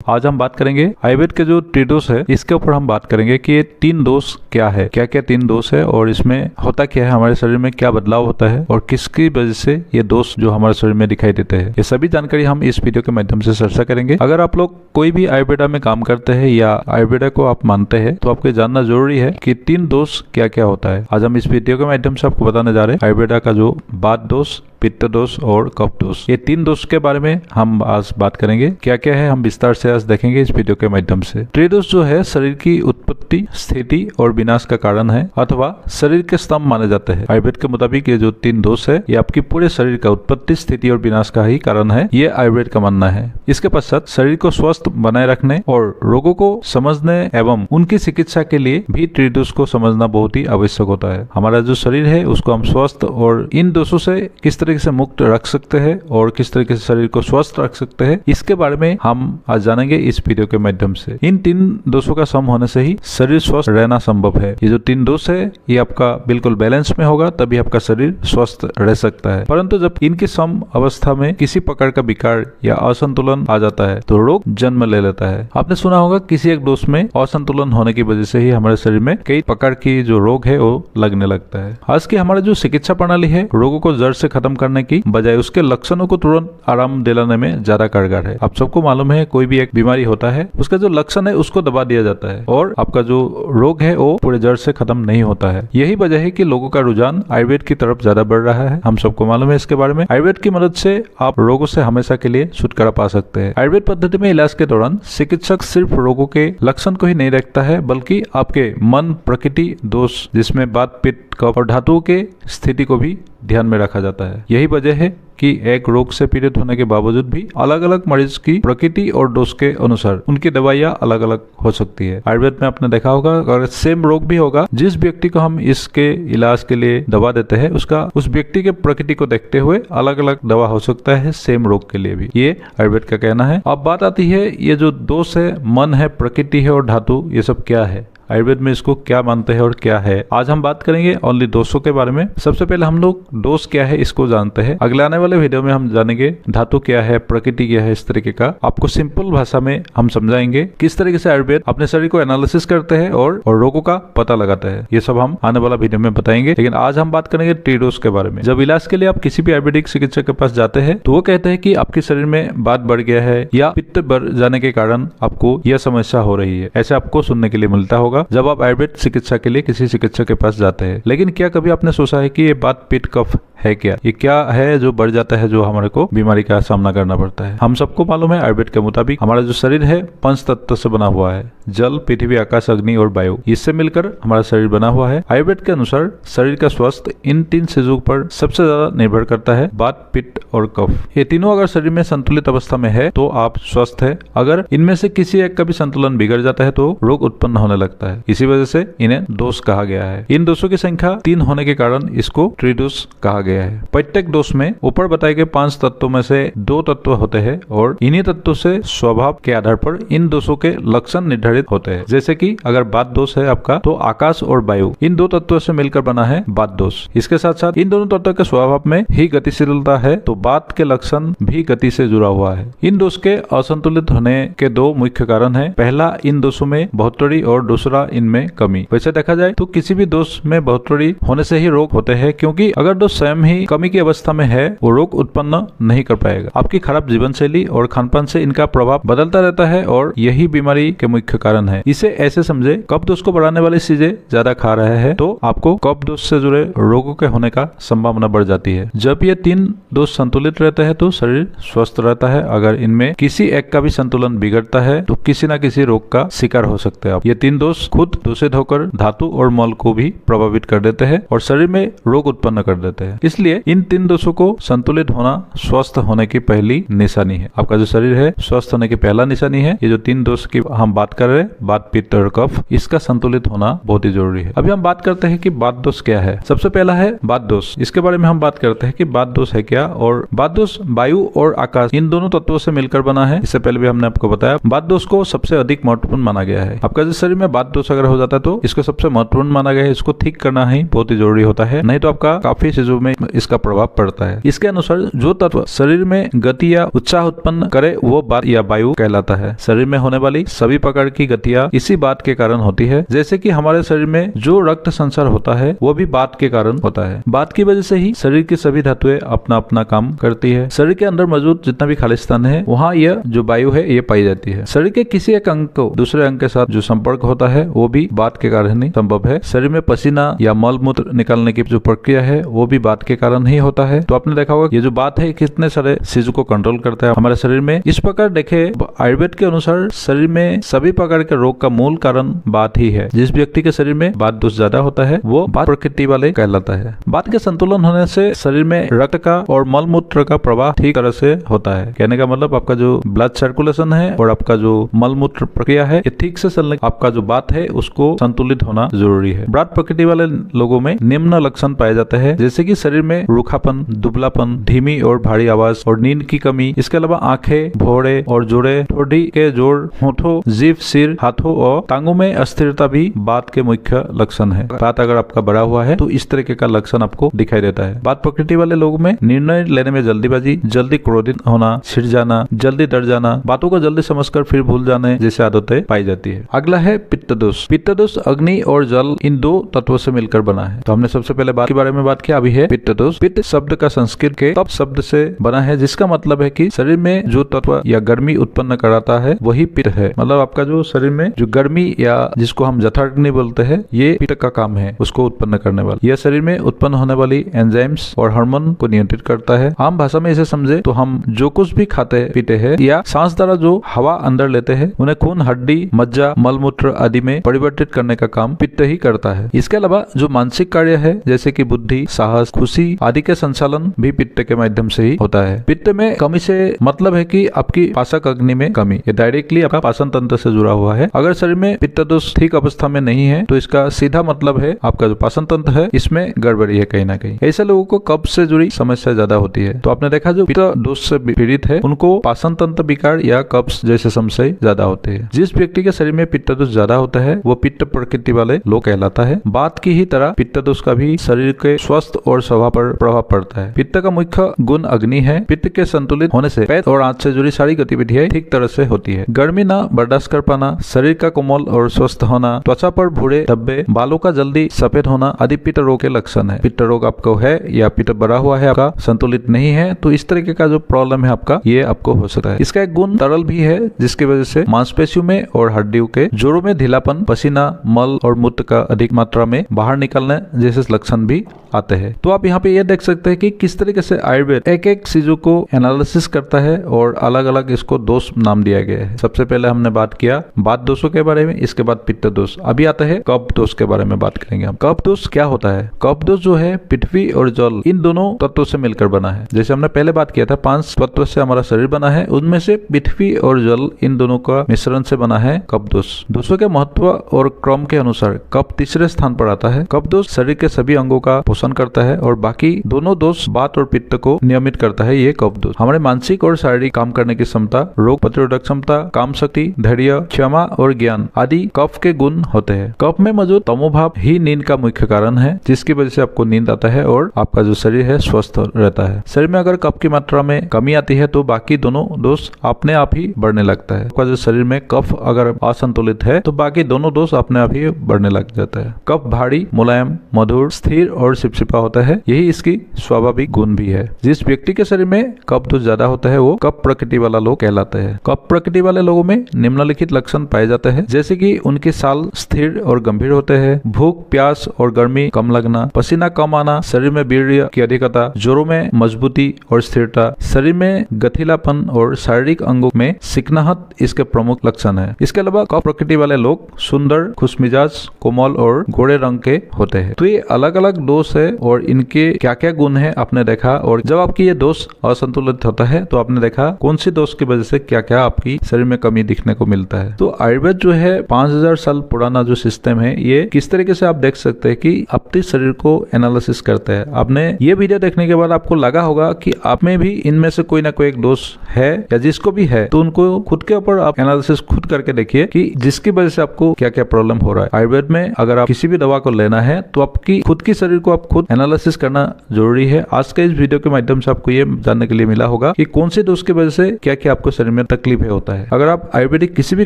आज हम बात करेंगे आयुर्वेद के जो त्रिदोष है इसके ऊपर हम बात करेंगे कि ये तीन दोष क्या है, क्या क्या तीन दोष है और इसमें होता क्या है, हमारे शरीर में क्या बदलाव होता है और किसकी वजह से ये दोष जो हमारे शरीर में दिखाई देते हैं, ये सभी जानकारी हम इस वीडियो के माध्यम से चर्चा करेंगे। अगर आप लोग कोई भी आयुर्वेदा में काम करते हैं या आयुर्वेदा को आप मानते हैं तो आपको जानना जरूरी है कि तीन दोष क्या क्या होता है। आज हम इस वीडियो के माध्यम से आपको बताने जा रहे हैं आयुर्वेदा का जो वात दोष, पित्त दोष और कफ दोष, ये तीन दोष के बारे में हम आज बात करेंगे। क्या क्या है हम विस्तार से आज देखेंगे इस वीडियो के माध्यम से। त्रिदोष जो है शरीर की उत्पत्ति, स्थिति और विनाश का कारण है अथवा शरीर के स्तंभ माने जाते हैं। आयुर्वेद के मुताबिक ये जो तीन दोष है ये आपकी पूरे शरीर का उत्पत्ति, स्थिति और विनाश का ही कारण है, ये आयुर्वेद का मानना है। इसके पश्चात शरीर को स्वस्थ बनाए रखने और रोगों को समझने एवं उनकी चिकित्सा के लिए भी त्रिदोष को समझना बहुत ही आवश्यक होता है। हमारा जो शरीर है उसको हम स्वस्थ और इन दोषों से किस तरीके से मुक्त रख सकते हैं और किस तरीके से शरीर को स्वस्थ रख सकते हैं, इसके बारे में हम आज जानेंगे इस वीडियो के माध्यम से। इन तीन दोषों का सम होने से ही शरीर स्वस्थ रहना संभव है। ये जो तीन दोष है ये आपका बिल्कुल बैलेंस में होगा तभी आपका शरीर स्वस्थ रह सकता है। परंतु जब इनकी सम अवस्था में किसी प्रकार का विकार या असंतुलन आ जाता है तो रोग जन्म ले लेता है। आपने सुना होगा किसी एक दोष में असंतुलन होने की वजह से ही हमारे शरीर में कई प्रकार की जो रोग है वो लगने लगता है। आज की हमारा जो चिकित्सा प्रणाली है रोगों को जड़ से खत्म करने की बजाय उसके लक्षणों को तुरंत आराम दिलाने में ज्यादा कारगर है। आप सबको मालूम है कोई भी एक बीमारी होता है उसका जो लक्षण है उसको दबा दिया जाता है और आपका जो रोग है वो पूरे जड़ से खत्म नहीं होता है। यही वजह है कि लोगों का रुझान आयुर्वेद की तरफ ज्यादा बढ़ रहा है। हम सबको मालूम है इसके बारे में। आयुर्वेद की मदद से आप रोगों से हमेशा के लिए छुटकारा पा सकते हैं। आयुर्वेद पद्धति में इलाज के दौरान चिकित्सक सिर्फ रोगों के लक्षण को ही नहीं देखता है बल्कि आपके मन, प्रकृति, दोष जिसमें वात, पित्त, कफ और धातुओं के स्थिति को भी ध्यान में रखा जाता है। यही वजह है कि एक रोग से पीड़ित होने के बावजूद भी अलग अलग मरीज की प्रकृति और दोष के अनुसार उनकी दवाइयाँ अलग अलग हो सकती है। आयुर्वेद में आपने देखा होगा अगर सेम रोग भी होगा, जिस व्यक्ति को हम इसके इलाज के लिए दवा देते हैं उसका उस व्यक्ति के प्रकृति को देखते हुए अलग अलग दवा हो सकता है सेम रोग के लिए भी, ये आयुर्वेद का कहना है। अब बात आती है ये जो दोष है, मन है, प्रकृति है और धातु, ये सब क्या है, आयुर्वेद में इसको क्या मानते हैं और क्या है। आज हम बात करेंगे ओनली दोषों के बारे में। सबसे पहले हम लोग दोष क्या है इसको जानते हैं। अगले आने वाले वीडियो में हम जानेंगे धातु क्या है, प्रकृति क्या है, इस तरीके का आपको सिंपल भाषा में हम समझाएंगे किस तरीके से आयुर्वेद अपने शरीर को एनालिसिस करते हैं और रोगों का पता लगाता है। ये सब हम आने वाला वीडियो में बताएंगे। लेकिन आज हम बात करेंगे त्रिदोष के बारे में। जब इलाज के लिए आप किसी भी आयुर्वेदिक चिकित्सक के पास जाते हैं तो वो कहते हैं कि आपके शरीर में वात बढ़ गया है या पित्त बढ़ जाने के कारण आपको यह समस्या हो रही है, ऐसे आपको सुनने के लिए मिलता होगा जब आप आयुर्वेद चिकित्सा के लिए किसी चिकित्सक के पास जाते हैं। लेकिन क्या कभी आपने सोचा है कि ये वात, पित्त, कफ है क्या, ये क्या है जो बढ़ जाता है जो हमारे को बीमारी का सामना करना पड़ता है। हम सबको मालूम है आयुर्वेद के मुताबिक हमारा जो शरीर है पंच तत्व से बना हुआ है, जल, पृथ्वी, आकाश, अग्नि और वायु, इससे मिलकर हमारा शरीर बना हुआ है। आयुर्वेद के अनुसार शरीर का स्वास्थ्य इन तीन चीजों पर सबसे ज्यादा निर्भर करता है, वात, पित्त और कफ। ये तीनों अगर शरीर में संतुलित अवस्था में है तो आप स्वस्थ है। अगर इनमें से किसी एक का भी संतुलन बिगड़ जाता है तो रोग उत्पन्न होने लगता है। इसी वजह से इन्हें दोष कहा गया है। इन दोषों की संख्या 3 होने के कारण इसको त्रिदोष कहा गया है। प्रत्येक दोष में ऊपर बताए गए 5 तत्वों में से 2 तत्व होते हैं और इन्हीं तत्वों से स्वभाव के आधार पर इन दोषों के लक्षण निर्धारित होते हैं। जैसे कि अगर वात दोष है आपका तो आकाश और वायु इन 2 तत्वों से मिलकर बना है वात दोष। इसके साथ साथ इन दोनों तत्वों के स्वभाव में ही गतिशीलता है तो वात के लक्षण भी गति से जुड़ा हुआ है। इन दोष के असंतुलित होने के 2 मुख्य कारण है। पहला, इन दोषों में बढ़ोतरी और दूसरा इनमें कमी। वैसे देखा जाए तो किसी भी दोष में बढ़ोतरी होने से ही रोग होते हैं, क्योंकि अगर दोष स्वयं ही कमी की अवस्था में है वो रोग उत्पन्न नहीं कर पाएगा। आपकी खराब जीवन शैली और खानपान से इनका प्रभाव बदलता रहता है और यही बीमारी के मुख्य कारण है। इसे ऐसे समझे, कफ दोष को बढ़ाने वाली चीजें ज्यादा खा रहे हैं तो आपको कफ दोष से जुड़े रोगों के होने का संभावना बढ़ जाती है। जब ये 3 दोष संतुलित रहते हैं तो शरीर स्वस्थ रहता है। अगर इनमें किसी एक का भी संतुलन बिगड़ता है तो किसी न किसी रोग का शिकार हो सकते हैं आप। ये 3 दोष खुद दूषित होकर धातु और मल को भी प्रभावित कर देते हैं और शरीर में रोग उत्पन्न कर देते हैं। इसलिए इन 3 दोषों को संतुलित होना स्वस्थ होने की पहली निशानी है। आपका जो शरीर है स्वस्थ होने की पहला निशानी है। ये जो 3 दोष की हम बात कर रहे हैं, वात, पित्त और कफ, इसका संतुलित होना बहुत ही जरूरी है। अभी हम बात करते हैं कि वात दोष क्या है। सबसे पहला है वात दोष। इसके बारे में हम बात करते हैं कि वात दोष है क्या। और वात दोष वायु और आकाश इन दोनों तत्वों से मिलकर बना है। इससे पहले भी हमने आपको बताया वात दोष को सबसे अधिक महत्वपूर्ण माना गया है। आपका जो शरीर में वात दोष अगर हो जाता है तो इसको सबसे महत्वपूर्ण माना गया है। इसको ठीक करना ही बहुत ही जरूरी होता है, नहीं तो आपका काफी चीजों में इसका प्रभाव पड़ता है। इसके अनुसार जो तत्व शरीर में गति या उत्साह उत्पन्न करे वो बात या वायु कहलाता है। शरीर में होने वाली सभी प्रकार की गतियां इसी बात के कारण होती है। जैसे कि हमारे शरीर में जो रक्त संचार होता है वो भी बात के कारण होता है। बात की वजह से ही शरीर की सभी धातुएं अपना अपना काम करती है। शरीर के अंदर मौजूद जितना भी खाली स्थान है वहाँ यह जो वायु है ये पाई जाती है। शरीर के किसी एक अंग को दूसरे अंग के साथ जो संपर्क होता है वो भी बात के कारण ही संभव है। शरीर में पसीना या मल मूत्र निकालने की जो प्रक्रिया है वो भी बात के कारण ही होता है। तो आपने देखा होगा ये जो बात है कितने सारे चीजों को कंट्रोल करता है हमारे शरीर में। इस प्रकार देखे आयुर्वेद के अनुसार शरीर में सभी प्रकार के रोग का मूल कारण बात ही है। जिस व्यक्ति के शरीर में बात दोष ज्यादा होता है वो बात प्रकृति वाले कहलाता है। बात के संतुलन होने से शरीर में रक्त का और मल मूत्र का प्रवाह ठीक तरह से होता है। कहने का मतलब आपका जो ब्लड सर्कुलेशन है और आपका जो मल मूत्र प्रक्रिया है ये ठीक से चलने आपका जो बात है उसको संतुलित होना जरूरी है। बात प्रकृति वाले लोगों में निम्न लक्षण पाए जाते हैं जैसे कि शरीर में रूखापन, दुबलापन, धीमी और भारी आवाज और नींद की कमी। इसके अलावा आंखें, भौड़े और जोड़े, ठोड़ी के जोड़, होठों, जीभ, सिर, हाथों और टांगों में अस्थिरता भी बात के मुख्य लक्षण है। बात अगर आपका बढ़ा हुआ है तो इस तरीके का लक्षण आपको दिखाई देता है। बात प्रकृति वाले लोगों में निर्णय लेने में जल्दीबाजी, जल्दी क्रोधित होना, छिड़ जाना, जल्दी डर जाना, बातों को जल्दी समझकर फिर भूल जाने जैसी आदतें पाई जाती है। अगला है पित्त दोष। पित्त दोष अग्नि और जल इन दो तत्वों से मिलकर बना है। तो हमने सबसे पहले बात के बारे में बात किया, अभी है पित्त दोष। पित्त शब्द का संस्कृत के तप शब्द से बना है जिसका मतलब है कि शरीर में जो तत्व या गर्मी उत्पन्न कराता है वही पित्त है। मतलब आपका जो शरीर में जो गर्मी या जिसको हम जठराग्नि बोलते हैं ये पित्त का काम है उसको उत्पन्न करने वाला। यह शरीर में उत्पन्न होने वाली एंजाइम्स और हार्मोन को नियंत्रित करता है। आम भाषा में इसे समझे तो हम जो कुछ भी खाते पीते हैं या सांस द्वारा जो हवा अंदर लेते हैं उन्हें खून, हड्डी, मज्जा, मलमूत्र आदि में परिवर्तित करने का काम पित्त ही करता है। इसके अलावा जो मानसिक कार्य है जैसे कि बुद्धि, साहस, खुशी आदि के संचालन भी पित्त के माध्यम से ही होता है। पित्त में कमी से मतलब है कि आपकी पाचक अग्नि में कमी, ये डायरेक्टली आपका पाचन तंत्र से जुड़ा हुआ है। अगर शरीर में पित्त दोष ठीक अवस्था में नहीं है तो इसका सीधा मतलब है आपका जो पाचन तंत्र है इसमें गड़बड़ी है कहीं ना कहीं। ऐसे लोगों को कब्ज से जुड़ी समस्या ज्यादा होती है। तो आपने देखा जो पित्त दोष से पीड़ित है उनको पाचन तंत्र विकार या कब्ज जैसे समस्या ज्यादा होते हैं। जिस व्यक्ति के शरीर में पित्त दोष ज्यादा होता है वो पित्त प्रकृति वाले लोग कहलाता है। बात की ही तरह पित्त दोष का भी शरीर के स्वास्थ्य और स्वभाव पर प्रभाव पड़ता है। पित्त का मुख्य गुण अग्नि है। पित्त के संतुलित होने से पेट और आंत से जुड़ी सारी गतिविधियां ठीक तरह से होती है। गर्मी ना बर्दाश्त कर पाना, शरीर का कोमल और स्वस्थ होना, त्वचा पर भूरे धब्बे, बालों का जल्दी सफेद होना आदि पित्त रोग के लक्षण है। पित्त रोग आपको है या पित्त बढ़ा हुआ है आपका संतुलित नहीं है तो इस तरीके का जो प्रॉब्लम है आपका ये आपको हो सकता है। इसका एक गुण तरल भी है जिसकी वजह से मांसपेशियों में और हड्डियों के जोड़ों में ढीलापन, पसीना, मल और मूत्र का अधिक मात्रा में बाहर निकलने जैसे लक्षण भी आते हैं। तो आप यहाँ पे ये देख सकते हैं कि किस तरीके से आयुर्वेद एक एक चीजों को एनालिसिस करता है और अलग अलग इसको दोष नाम दिया गया है। सबसे पहले हमने बात किया बात दोषों के बारे में, इसके बाद पित्त दोष। अभी आता है कफ दोष के बारे में बात करेंगे हम। कफ दोष क्या होता है? कफ दोष जो है पृथ्वी और जल इन दोनों तत्वों से मिलकर बना है। जैसे हमने पहले बात किया था 5 तत्वों से हमारा शरीर बना है, उनमें से पृथ्वी और जल इन दोनों का मिश्रण से बना है कफ दोष। दोषों के महत्व और क्रम के अनुसार कफ तीसरे स्थान पर आता है। कफ दोष शरीर के सभी अंगों का पोषण करता है और बाकी दोनों दोष वात और पित्त को नियमित करता है। ये कफ दोष हमारे मानसिक और शारीरिक काम करने की क्षमता, रोग प्रतिरोधक क्षमता, काम शक्ति, धैर्य, क्षमा और ज्ञान आदि कफ के गुण होते हैं। कफ में मौजूद तमोभाव ही नींद का मुख्य कारण है जिसकी वजह से आपको नींद आता है और आपका जो शरीर है स्वस्थ रहता है। शरीर में अगर कफ की मात्रा में कमी आती है तो बाकी दोनों दोष अपने आप ही बढ़ने लगता है। आपका जो शरीर में कफ अगर असंतुलित है तो बाकी दोनों दोष अपने आप ही बढ़ने लग जाता है। कफ भारी, मुलायम, मधुर, स्थिर और चिपचिपा होता है, यही इसकी स्वाभाविक गुण भी है। जिस व्यक्ति के शरीर में कफ दोष ज्यादा होता है वो कफ प्रकृति वाला लोग कहलाते हैं। कफ प्रकृति वाले लोगों में निम्नलिखित लक्षण पाए जाते हैं जैसे कि उनके साल स्थिर और गंभीर होते हैं, भूख, प्यास और गर्मी कम लगना, पसीना कम आना, शरीर में वीर्य की अधिकता, जोड़ों में मजबूती और स्थिरता, शरीर में गठीलापन और शारीरिक अंगों में चिकनाहट इसके प्रमुख लक्षण है। इसके अलावा कफ प्रकृति वाले लोग सुंदर, खुशमिजाज, कोमल और गोरे रंग के होते हैं। तो ये अलग अलग दोष है और इनके क्या क्या गुण है आपने देखा। और जब आपकी ये दोष असंतुलित होता है तो आपने देखा कौन सी दोष की वजह से क्या क्या आपकी शरीर में कमी दिखने को मिलता है। तो आयुर्वेद जो है 5000 साल पुराना जो सिस्टम है ये किस तरीके से आप देख सकते हैं कि अपने शरीर को एनालिसिस करते हैं। आपने ये वीडियो देखने के बाद आपको लगा होगा कि आप में भी इनमें से कोई ना कोई एक दोष है या जिसको भी है तो उनको खुद के ऊपर आप एनालिसिस खुद करके देखिए कि जिसकी वजह से आपको क्या क्या प्रॉब्लम हो रहा है। आयुर्वेद में अगर आप किसी भी दवा को लेना है तो आपकी खुद की शरीर को आप खुद एनालिसिस करना जरूरी है। आज के इस वीडियो के माध्यम से आपको ये जानने के लिए मिला होगा कि कौन से डोज की वजह से क्या क्या आपको शरीर में तकलीफ होता है। अगर आप आयुर्वेदिक किसी भी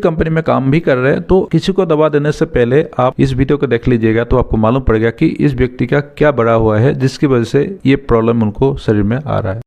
कंपनी में काम भी कर रहे हैं तो किसी को दवा देने से पहले आप इस वीडियो को देख लीजिएगा, तो आपको मालूम पड़ेगा कि इस व्यक्ति का क्या बढ़ा हुआ है जिसकी वजह से ये प्रॉब्लम उनको शरीर में आ रहा है।